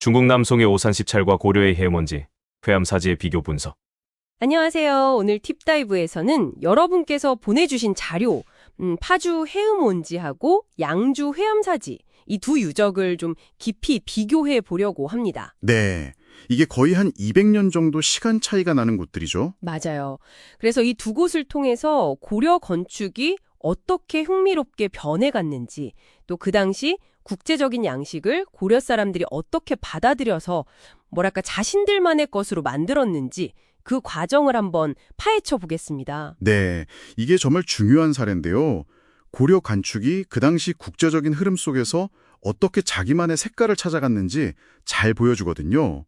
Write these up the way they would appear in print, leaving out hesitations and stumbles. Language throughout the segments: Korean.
중국 남송의 오산 시찰과 고려의 해먼지, 회암사지의 비교 분석. 안녕하세요. 오늘 팁다이브에서는 여러분께서 보내주신 자료, 파주 해음원지하고 양주 회암사지, 이 두 유적을 좀 깊이 비교해 보려고 합니다. 네. 이게 거의 한 200년 정도 시간 차이가 나는 곳들이죠. 맞아요. 그래서 이 두 곳을 통해서 고려 건축이 어떻게 흥미롭게 변해갔는지, 또 그 당시 국제적인 양식을 고려 사람들이 어떻게 받아들여서 뭐랄까 자신들만의 것으로 만들었는지 그 과정을 한번 파헤쳐 보겠습니다. 네. 이게 정말 중요한 사례인데요. 고려 건축이 그 당시 국제적인 흐름 속에서 어떻게 자기만의 색깔을 찾아갔는지 잘 보여주거든요.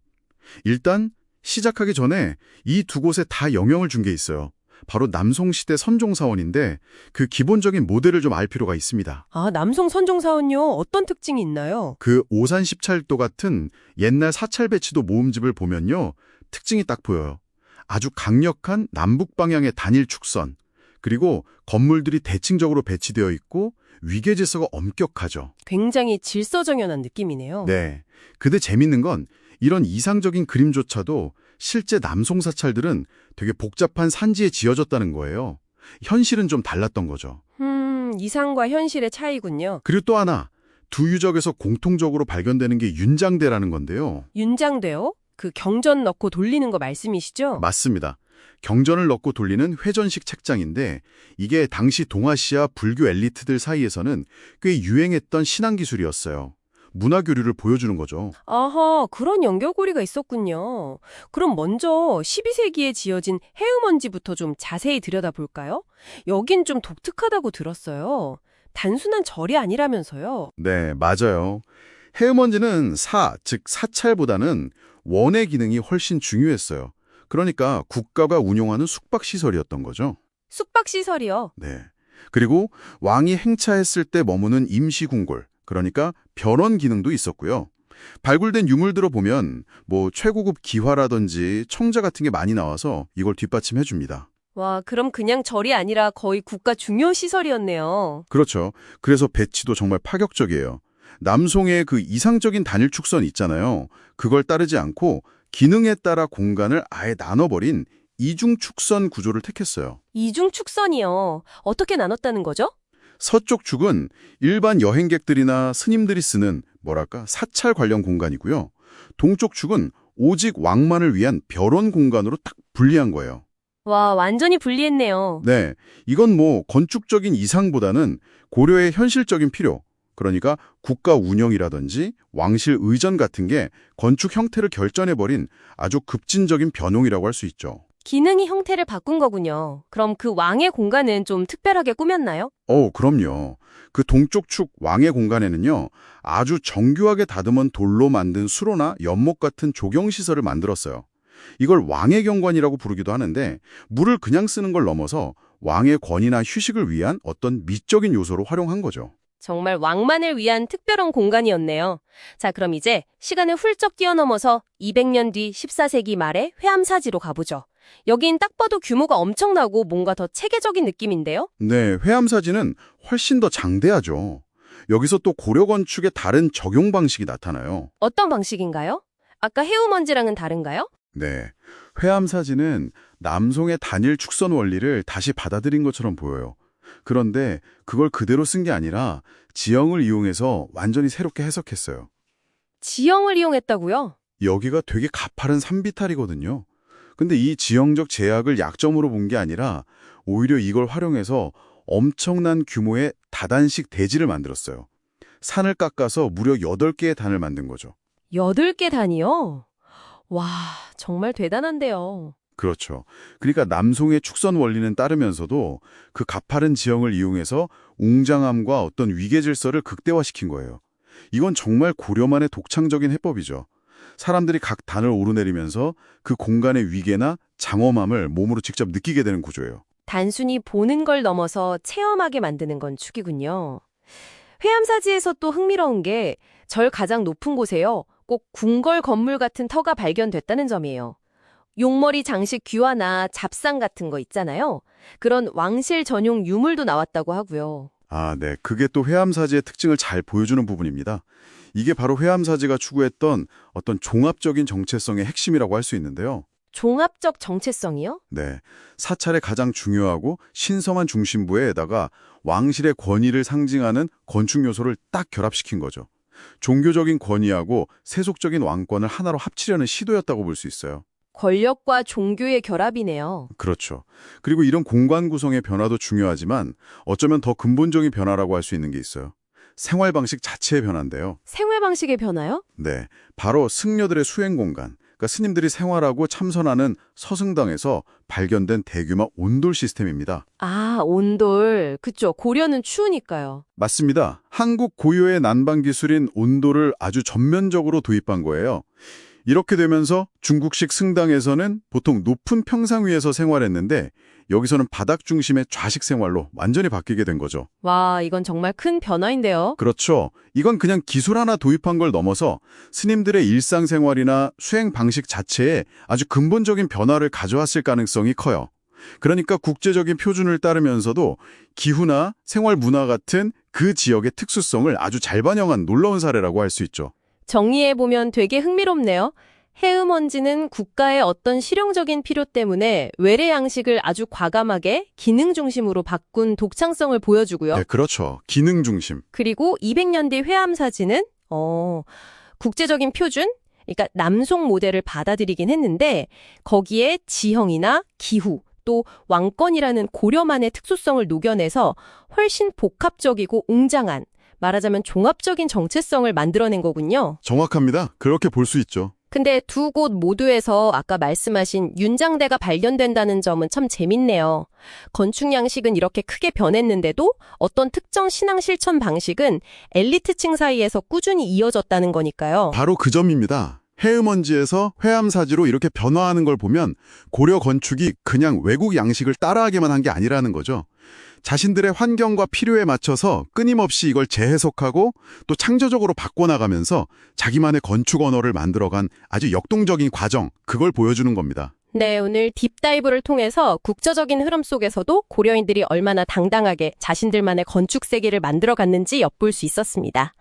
일단 시작하기 전에 이 두 곳에 다 영향을 준 게 있어요. 바로 남송시대 선종사원인데 그 기본적인 모델을 좀 알 필요가 있습니다. 아, 남송 선종사원요? 어떤 특징이 있나요? 그 오산 십찰도 같은 옛날 사찰 배치도 모음집을 보면요. 특징이 딱 보여요. 아주 강력한 남북 방향의 단일 축선, 그리고 건물들이 대칭적으로 배치되어 있고 위계 질서가 엄격하죠. 굉장히 질서정연한 느낌이네요. 네. 근데 재밌는 건 이런 이상적인 그림조차도 실제 남송 사찰들은 되게 복잡한 산지에 지어졌다는 거예요. 현실은 좀 달랐던 거죠. 이상과 현실의 차이군요. 그리고 또 하나, 두 유적에서 공통적으로 발견되는 게 윤장대라는 건데요. 윤장대요? 그 경전 넣고 돌리는 거 말씀이시죠? 맞습니다. 경전을 넣고 돌리는 회전식 책장인데 이게 당시 동아시아 불교 엘리트들 사이에서는 꽤 유행했던 신앙 기술이었어요. 문화 교류를 보여주는 거죠. 아하, 그런 연결고리가 있었군요. 그럼 먼저 12세기에 지어진 해음원지부터 좀 자세히 들여다볼까요? 여긴 좀 독특하다고 들었어요. 단순한 절이 아니라면서요. 네, 맞아요. 해음원지는 즉 사찰보다는 원의 기능이 훨씬 중요했어요. 그러니까 국가가 운용하는 숙박시설이었던 거죠. 숙박시설이요. 네. 그리고 왕이 행차했을 때 머무는 임시궁궐, 그러니까 변원 기능도 있었고요. 발굴된 유물들을 보면 최고급 기화라든지 청자 같은 게 많이 나와서 이걸 뒷받침해 줍니다. 와, 그럼 그냥 절이 아니라 거의 국가 중요 시설이었네요. 그렇죠. 그래서 배치도 정말 파격적이에요. 남송의 그 이상적인 단일 축선 있잖아요. 그걸 따르지 않고 기능에 따라 공간을 아예 나눠버린 이중 축선 구조를 택했어요. 이중 축선이요. 어떻게 나눴다는 거죠? 서쪽 축은 일반 여행객들이나 스님들이 쓰는 사찰 관련 공간이고요. 동쪽 축은 오직 왕만을 위한 별원 공간으로 딱 분리한 거예요. 와, 완전히 분리했네요. 네, 이건 건축적인 이상보다는 고려의 현실적인 필요, 그러니까 국가 운영이라든지 왕실 의전 같은 게 건축 형태를 결정해버린 아주 급진적인 변홍이라고 할 수 있죠. 기능이 형태를 바꾼 거군요. 그럼 그 왕의 공간은 좀 특별하게 꾸몄나요? 그럼요. 그 동쪽 축 왕의 공간에는요, 아주 정교하게 다듬은 돌로 만든 수로나 연못 같은 조경시설을 만들었어요. 이걸 왕의 경관이라고 부르기도 하는데, 물을 그냥 쓰는 걸 넘어서 왕의 권위나 휴식을 위한 어떤 미적인 요소로 활용한 거죠. 정말 왕만을 위한 특별한 공간이었네요. 자, 그럼 이제 시간을 훌쩍 뛰어넘어서 200년 뒤 14세기 말에 회암사지로 가보죠. 여긴 딱 봐도 규모가 엄청나고 뭔가 더 체계적인 느낌인데요? 네, 회암사지는 훨씬 더 장대하죠. 여기서 또 고려 건축의 다른 적용 방식이 나타나요. 어떤 방식인가요? 아까 해우먼지랑은 다른가요? 네, 회암사지는 남송의 단일 축선 원리를 다시 받아들인 것처럼 보여요. 그런데 그걸 그대로 쓴 게 아니라 지형을 이용해서 완전히 새롭게 해석했어요. 지형을 이용했다고요? 여기가 되게 가파른 산비탈이거든요. 근데 이 지형적 제약을 약점으로 본 게 아니라 오히려 이걸 활용해서 엄청난 규모의 다단식 대지를 만들었어요. 산을 깎아서 무려 8개의 단을 만든 거죠. 8개 단이요? 와, 정말 대단한데요. 그렇죠. 그러니까 남송의 축선 원리는 따르면서도 그 가파른 지형을 이용해서 웅장함과 어떤 위계 질서를 극대화시킨 거예요. 이건 정말 고려만의 독창적인 해법이죠. 사람들이 각 단을 오르내리면서 그 공간의 위계나 장엄함을 몸으로 직접 느끼게 되는 구조예요. 단순히 보는 걸 넘어서 체험하게 만드는 건축이군요. 회암사지에서 또 흥미로운 게 절 가장 높은 곳에요. 꼭 궁궐 건물 같은 터가 발견됐다는 점이에요. 용머리 장식 귀화나 잡상 같은 거 있잖아요. 그런 왕실 전용 유물도 나왔다고 하고요. 네. 그게 또 회암사지의 특징을 잘 보여주는 부분입니다. 이게 바로 회암사지가 추구했던 어떤 종합적인 정체성의 핵심이라고 할 수 있는데요. 종합적 정체성이요? 네, 사찰의 가장 중요하고 신성한 중심부에다가 왕실의 권위를 상징하는 건축 요소를 딱 결합시킨 거죠. 종교적인 권위하고 세속적인 왕권을 하나로 합치려는 시도였다고 볼 수 있어요. 권력과 종교의 결합이네요. 그렇죠. 그리고 이런 공간 구성의 변화도 중요하지만 어쩌면 더 근본적인 변화라고 할 수 있는 게 있어요. 생활 방식 자체의 변화인데요. 생활 방식의 변화요? 네, 바로 승려들의 수행 공간, 그러니까 스님들이 생활하고 참선하는 서승당에서 발견된 대규모 온돌 시스템입니다. 아, 온돌. 그쵸. 고려는 추우니까요. 맞습니다. 한국 고유의 난방 기술인 온돌을 아주 전면적으로 도입한 거예요. 이렇게 되면서 중국식 승당에서는 보통 높은 평상 위에서 생활했는데 여기서는 바닥 중심의 좌식 생활로 완전히 바뀌게 된 거죠. 와, 이건 정말 큰 변화인데요. 그렇죠. 이건 그냥 기술 하나 도입한 걸 넘어서 스님들의 일상생활이나 수행 방식 자체에 아주 근본적인 변화를 가져왔을 가능성이 커요. 그러니까 국제적인 표준을 따르면서도 기후나 생활 문화 같은 그 지역의 특수성을 아주 잘 반영한 놀라운 사례라고 할 수 있죠. 정리해보면 되게 흥미롭네요. 해음원지는 국가의 어떤 실용적인 필요 때문에 외래 양식을 아주 과감하게 기능 중심으로 바꾼 독창성을 보여주고요. 네, 그렇죠. 기능 중심. 그리고 200년 뒤 회암사지는 국제적인 표준, 그러니까 남송 모델을 받아들이긴 했는데 거기에 지형이나 기후, 또 왕권이라는 고려만의 특수성을 녹여내서 훨씬 복합적이고 웅장한, 말하자면 종합적인 정체성을 만들어낸 거군요. 정확합니다. 그렇게 볼 수 있죠. 근데 두 곳 모두에서 아까 말씀하신 윤장대가 발견된다는 점은 참 재밌네요. 건축 양식은 이렇게 크게 변했는데도 어떤 특정 신앙 실천 방식은 엘리트층 사이에서 꾸준히 이어졌다는 거니까요. 바로 그 점입니다. 해음원지에서 회암사지로 이렇게 변화하는 걸 보면 고려 건축이 그냥 외국 양식을 따라하기만 한 게 아니라는 거죠. 자신들의 환경과 필요에 맞춰서 끊임없이 이걸 재해석하고 또 창조적으로 바꿔나가면서 자기만의 건축 언어를 만들어간 아주 역동적인 과정, 그걸 보여주는 겁니다. 네, 오늘 딥다이브를 통해서 국제적인 흐름 속에서도 고려인들이 얼마나 당당하게 자신들만의 건축 세계를 만들어갔는지 엿볼 수 있었습니다.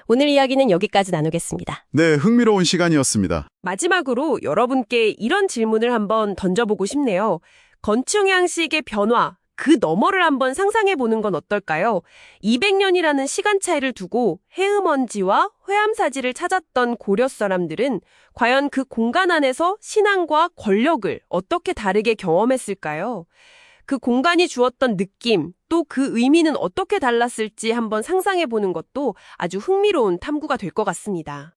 오늘 이야기는 여기까지 나누겠습니다. 네, 흥미로운 시간이었습니다. 마지막으로 여러분께 이런 질문을 한번 던져보고 싶네요. 건축 양식의 변화, 그 너머를 한번 상상해 보는 건 어떨까요? 200년이라는 시간 차이를 두고 해음원지와 회암사지를 찾았던 고려 사람들은 과연 그 공간 안에서 신앙과 권력을 어떻게 다르게 경험했을까요? 그 공간이 주었던 느낌, 또 그 의미는 어떻게 달랐을지 한번 상상해 보는 것도 아주 흥미로운 탐구가 될 것 같습니다.